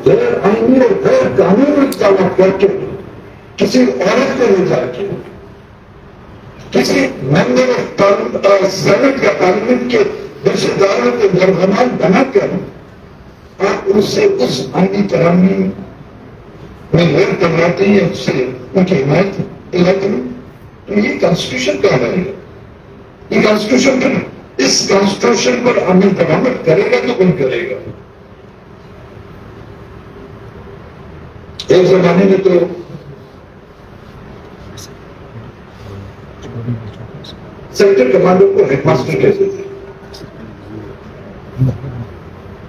गैर आईनी और गैर कानूनी दावा करके किसी औरत को ले जाके किसी मेंबर ऑफ सेनेट या पार्लियामेंट के रिश्तेदारों को दरगमान बनाकर आप उससे उस आईनी तरामी में गैर करवाते हैं, उससे उनकी हिमायत दिलाते हैं, तो ये कॉन्स्टिट्यूशन कहाँ रहेगा? ये कॉन्स्टिट्यूशन पर, इस कॉन्स्टिट्यूशन पर अमल दरामद करेगा तो कौन करेगा? एक जमाने में तो सेक्टर कमांडर को हेडमास्टर कहते थे,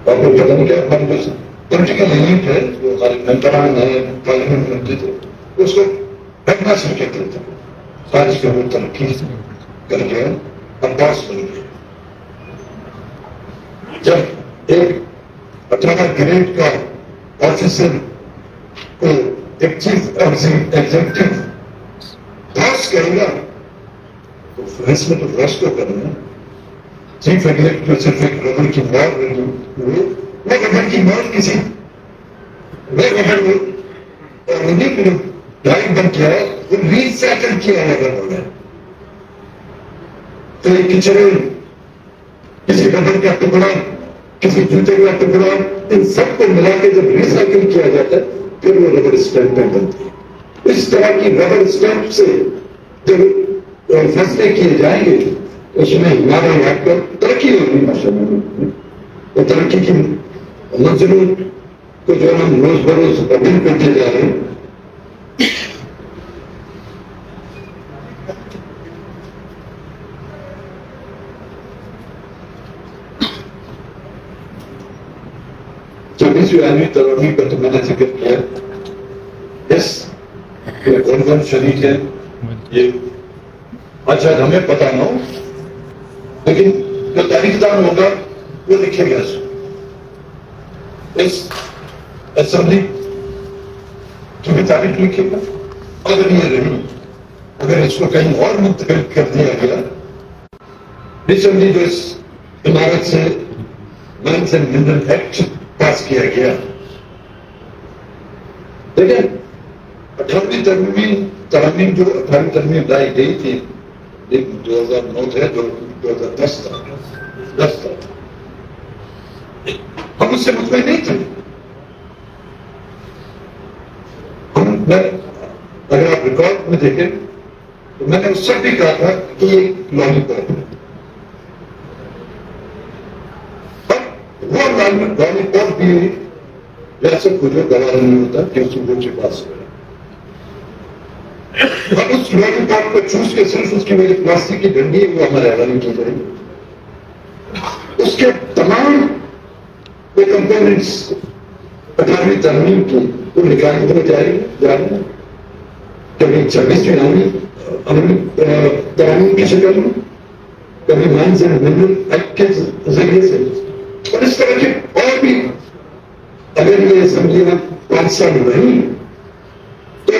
और वो पता नहीं क्या पॉलिटिकल एलिट है जो हमारे मेंबरान है, पार्लियामेंट मंत्री थे, उसको हेडमास्टर कहते थे। आज के वो तरक्की कर गया, अब बॉस बन गया। जब एक 18 ग्रेड का ऑफिसर को एक चीफ एग्जीक्यूटिव बॉस कहेगा तो फैसले तो बॉस को करना है। चीफ एग्जीक्यूटिव सिर्फ एक रबर की मौत हुई, वो रबर की मौत किसी रबर और उन्हीं को ड्राइव बन किया है, वो रिसाइकल किया है रबर है। तो एक किचरे किसी रबर का टुकड़ा, किसी जूते का टुकड़ा, इन सबको मिला के जब रिसाइकिल किया जाता है फिर वो रबर स्टैंप बनती है। इस तरह की रबर स्टैंप से जब फैसले किए जाएंगे उसमें हमारे यहाँ पर तरक्की होगी माशाअल्लाह। वो तरक्की की मंजूर को जो हम रोज बरोज अभिन करते जा रहे हैं, चौबीसवीं आदमी तरक्की का तो मैंने जिक्र किया। इस कौन कौन शरीक है ये अच्छा हमें पता ना हो, लेकिन जो तारीखदार होगा वो लिखेगा इस असेंबली की भी तारीख लिखेगा। अगर ये रही, अगर इसको कहीं और मुंतकिल कर दिया गया, रिसेंटली जो इस इमारत से माइंस एंड मिनरल एक्ट पास किया गया, देखिए 18वीं तरमीम जो 18वीं तरमीम लाई गई थी 2009 से 2010 तक, हम उससे मुतमईन नहीं थे। अगर आप रिकॉर्ड में देखें तो मैंने उस सब भी कहा था कि ये लॉलीपॉप है, वो लॉलीपॉप भी जैसे कुछ गवारा नहीं होता कि सुप्रीम के पास है। अब उस लॉलीपॉप को चूस के सिर्फ उसकी मेरी प्लास्टिक की डंडी है वो हमारे हवाले की जाएगी। उसके तमाम वो कंपोनेंट्स 18वीं तरमीम की वो निकाल कर जा रही है, कभी 26वीं तरमीम की शक्ल में, कभी माइंस एंड मिनरल एक्ट के जरिए से, और इस तरह के और भी। अगर ये असेंबली में 5 साल रही तो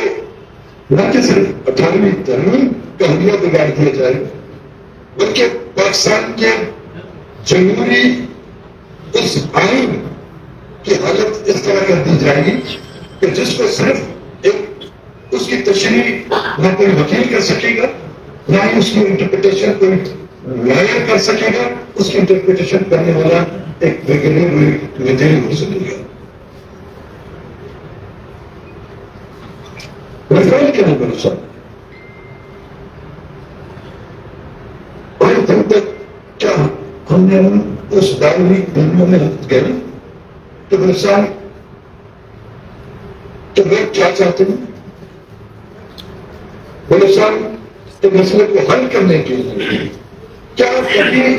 न कि सिर्फ 18वीं तरमीम का हमला बिगाड़ दिया जाएगा, बल्कि पाकिस्तान के जमहूरी उस आइन की हालत इस तरह कर दी जाएगी कि जिसको सिर्फ एक उसकी तशरीह न कोई वकील कर सकेगा, न ही उसकी इंटरप्रिटेशन कोई लॉयर कर सकेगा, उसकी इंटरप्रिटेशन करने वाला एक रेगुलर विधेयक हो सकेगा। रफेल के नंबर साहब और तब तक क्या हमने उस दावरी दुनिया में गए तो मिसाल तो लोग क्या चाहते हैं, मिसाल तो मसले को हल करने के लिए क्या कभी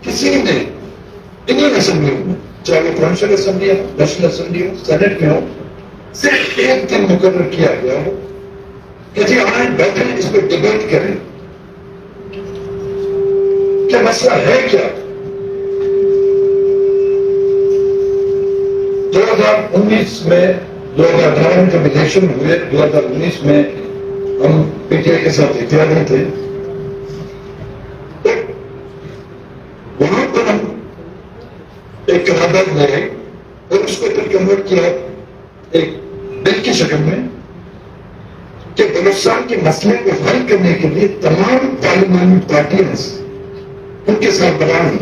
किसी ने इंडियन असेंबली में, चाहे वो प्रोविंशियल असेंबली हो, नेशनल असेंबली हो, सेनेट में हो, सिर्फ एक दिन मुकर्रर किया गया हो कि जी आए बैठे इस पर डिबेट करें, क्या मसला है क्या? 2019 में 2018 में जब इलेक्शन हुए, 2019 में हम पीटीआई के साथ इतिहाद में थे, तो वहां पर हम एक करारदाद लाए और उसको फिर कन्वर्ट किया एक बिल की शक्ल में कि बलूचिस्तान के मसले को हल करने के लिए तमाम पार्लिमानी पार्टियां उनके साथ बनाई,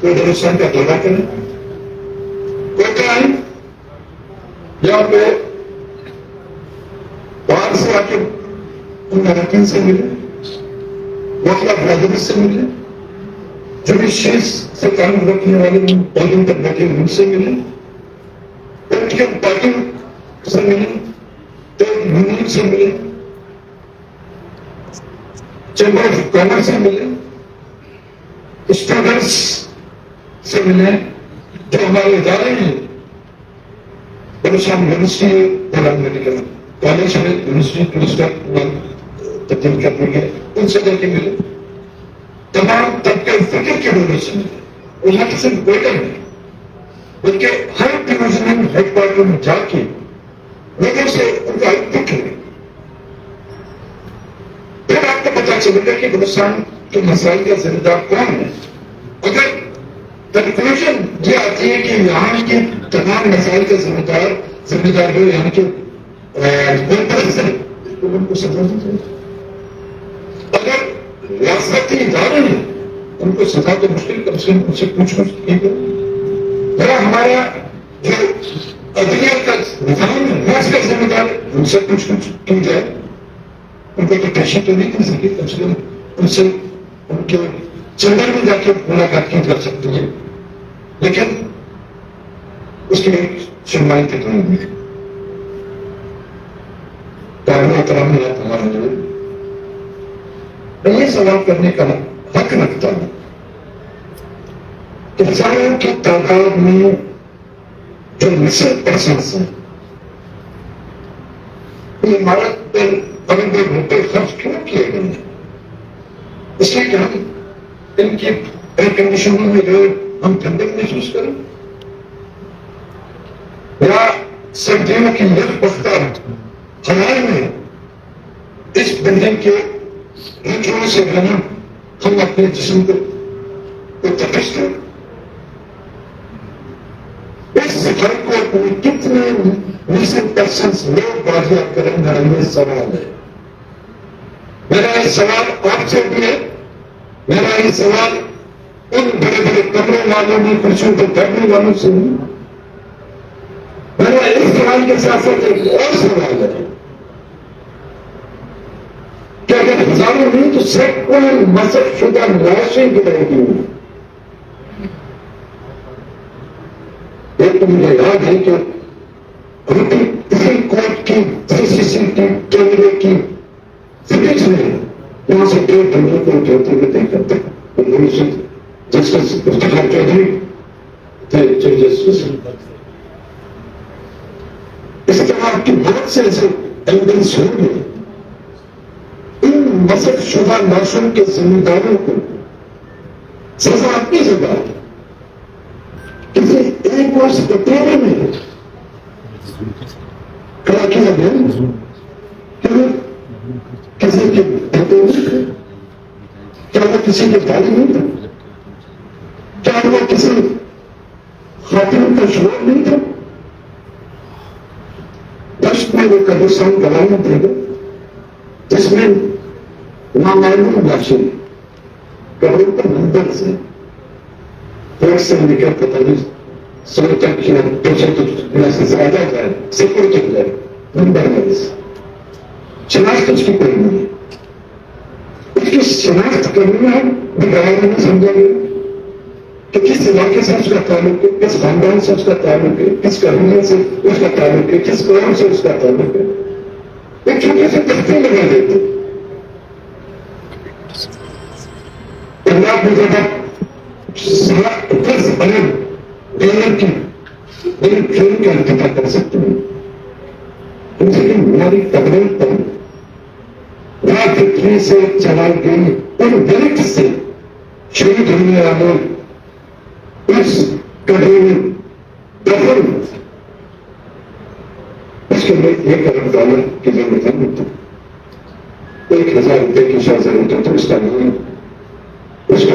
कोई बलूचिस्तान का दौरा करें, कोई आए यहाँ पे बाहर से आके उन अरकान से मिले, वकला बरादरी से मिले, जुडिशियस से काम रखने वाले पौधों तक बैठे उनसे मिले, पॉलिटिकल पार्टी से मिले, यूनियन से मिले, चैम्बर ऑफ कॉमर्स से मिले, स्टूडेंट्स से मिले, जो हमारे इदारे हैं बलूचिस्तान यूनिवर्सिटी मेडिकल कॉलेज में यूनिवर्सिटी पुलिस का तब्दील कर दी है, उनसे जाके मिले, तमाम तबके फिक्र के लोगों से मिले, और यहाँ सिर्फ बेटर नहीं बल्कि हर डिविजनल हेडक्वार्टर में जाके लोगों से उनका फिक्र है। फिर आपको पता चलेगा कि बलूचिस्तान के मसाइल का जिम्मेदार कौन है। अगर कंक्लूजन ये आती है कि यहाँ के तमाम मसाइल का जिम्मेदार हो यहाँ के तो उनको सजा दी जाए। अगर रियासती इदारे हैं उनको सजा तो मुश्किल, कम से कम उनसे पूछ की जाए। हमारा जो अदलिया का निजाम है उसका जिम्मेदार उनसे कुछ की जाए, उनको तो पेशी तो नहीं कर सके, कम से कम उनसे उनके चैम्बर में जाके मुलाकात की जा सकती है, लेकिन उसकी सुनवाई तक नहीं हुई। हमारा मैं ये सवाल करने का हक रखता हूं कि हजारों की तादाद में जो मिसल पर्सन्स हैं ये इमारत पर बड़े रुपए खर्च क्यों किए गए हैं? इसलिए कि हम इनकी एयर कंडीशनिंग में जो हम ठंडक महसूस करें या सर्दियों की यह पख्ता हवाए में इस बिल्डिंग के ऊंचाइयों से बना हम अपने जिस्म को तपिश करें। इस घर को कितने मिसल पर्सन्स लोग बाजियाब करें, मेरा ये सवाल है। मेरा ये सवाल आपसे भी है, मेरा ये सवाल उन बड़े बड़े कमरों वालों में कुर्सियों पर बैठने वालों से नहीं। मेरा इस सवाल के साथ साथ एक और सवाल है कि अगर हजारों नहीं तो सैकड़ों मसक शुदा लाशें गिराएगी। एक मुझे याद है कि अभी किसी कोर्ट की सीसीटीवी कैमरे की फुटेज में यहां से 1.5 घंटे को उठते हुए देखा था। जस्टिस इफ्तिखार चौधरी थे चीफ जस्टिस। इस तरह की बहुत से ऐसे एविडेंस होंगे। इन मसक शुदा लाशों के जिम्मेदारों को सजा अपनी जगह किसी एक वर्ष बतेरे में खड़ा किया गया। क्यों? किसी के बेटे नहीं थे? क्या वो किसी के दादी नहीं थे? क्या वो किसी खातिन का शोर नहीं था? दश्त में वो कब्रिस्तान बनाना देगा जिसमें नामालूम लाशें कब्रों पर नंबर से से लेकर पता नहीं 100 तक या 200 से ज्यादा जाए, सैकड़ों तक जाए, नंबर में शनाख्त उसकी कोई नहीं है। उसकी शनाख्त करने में हम बिगाड़ नहीं समझेंगे कि किस इलाके से उसका ताल्लुक है, किस खानदान से उसका ताल्लुक है, किस कबीले से उसका ताल्लुक है, किस कौम से उसका ताल्लुक है। एक छोटे से तख्ते लगा देते। पंजाब में जब बने डॉलर की बड़ी ट्रेन का इंतजार कर सकते हैं, उनसे हमारी कबरें पर पृथ्वी से चलाई गई उन दलित से शहीद होने वाले उस कबरे में दफन उसके लिए $1 अरब की जरूरत नहीं थी। $1,000 की शायद जरूरत होती, उसका नहीं, उसका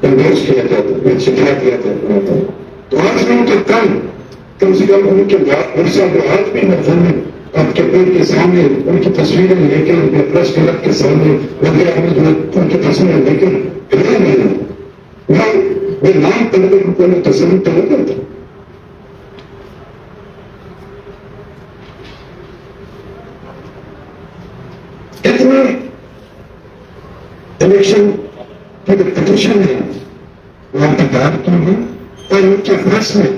इन्वेस्ट किया जाता है, छिपा दिया जाता है। तो आज नहीं तो कल कम से कम उनके वर्षा के आज भी मैं आपके पेड़ के सामने उनकी तस्वीरें लेकर उनके प्रेस क्लब के सामने वगैरह में जो उनकी तस्वीरें लेकर खड़े नहीं वे नाम पढ़कर उन्होंने तस्वीर तो नहीं करता। इतने इलेक्शन की जो पिटिशन है वहां पर दायर की है और उनके फैसले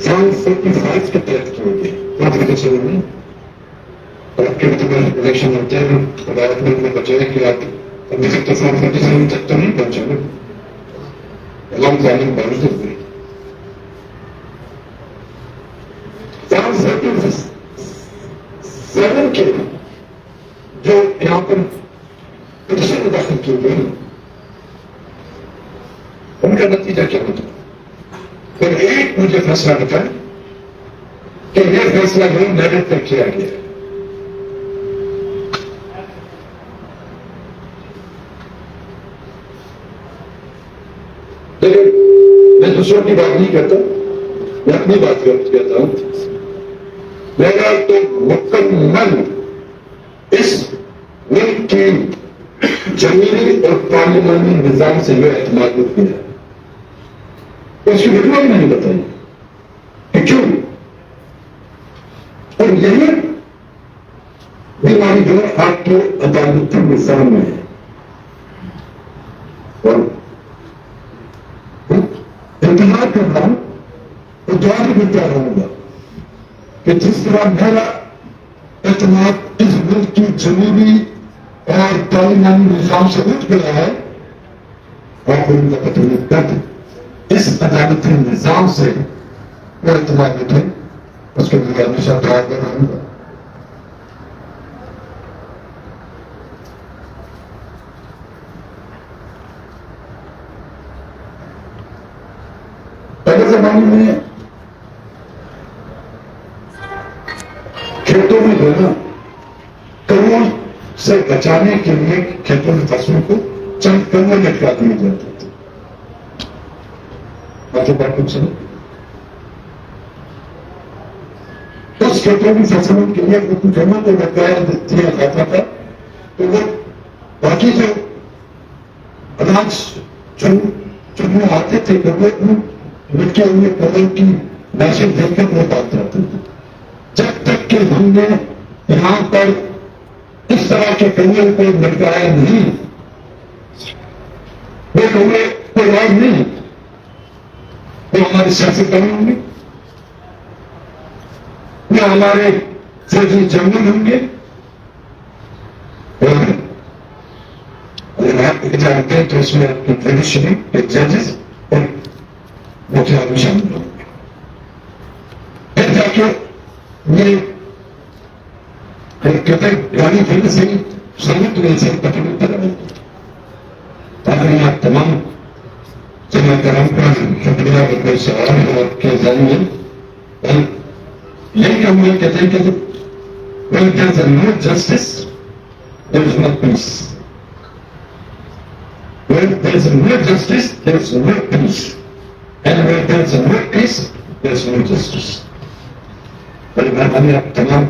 फॉर्म 45 के तहत किए गए कॉन्स्टिट्यूशन में। और आपके मतलब इलेक्शन होते हैं भारत में उन्हें बचाए कि आप अभी तक तो फॉर्म 47 तक तो नहीं पहुंचे ना, लॉन्ग प्लानिंग बहुत जरूरी। फॉर्म 47 के जो यहाँ पर पिटिशन दाखिल की गई उनका नतीजा क्या होता है? फिर एक मुझे फैसला बताया कि यह फैसला जो मेरिट पर किया गया है। लेकिन मैं दूसरों की बात नहीं करता, मैं अपनी बात करता हूं। मेरा तो मुकम्मल इस मुल्क की जमीनी और पार्लियामानी निजाम से यह एतमाद किया है। उसकी वजह नहीं बताई कि क्यों, और यही बीमारी जो आपके अदालती निजाम में है। और इंतजार कर रहा हूं तो दुआ भी देता रहूंगा कि जिस तरह मेरा एतमाद इस मुल्क की जमीनी और पार्लियामानी निजाम से उठ गया है और उनका पता कब इस अदालती निजाम से वो इतमाद उठे, उसके लिए हमेशा दुआ कर रहूंगा। पहले जमाने में खेतों में जो है कौओं से बचाने के लिए खेतों में फसलों को चंद कौए लटका दिए जाते थे। बाकी बात कुछ नहीं, उस खेतों की फसलों के लिए उन कौओं को लटकाया दिया जाता था तो वो बाकी जो अनाज चुनने आते थे तो वो उन लटके हुए कौओं की लाशें देखकर वो बात करते थे। जब तक कि हमने यहां पर इस तरह के कौओं को लटकाया नहीं, वो कौए को राज नहीं, वो हमारे सियासतदान होंगे, वो हमारे फौजी जवान होंगे। अगर आप जानते हैं तो इसमें आपकी जुडिशरी के जजेस और मुख्य आदमी शामिल होंगे। फिर जाके ये कहते गाड़ी फिर से संयुक्त नहीं से पटना ताकि आप तमाम जमाकराम का शुक्रिया कोई सवाल है आपके जरिए यही हम लोग कहते हैं कि when there is no justice, there is no peace. When there is no justice, there is no peace. And when there is no peace, there is no justice. बड़ी मेहरबानी आप तमाम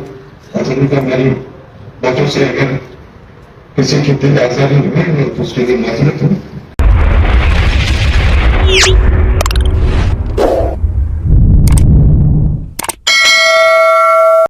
आदमी का मेरी बातों से अगर किसी की दिल आजादी हुई तो उसके लिए माजरत हूँ।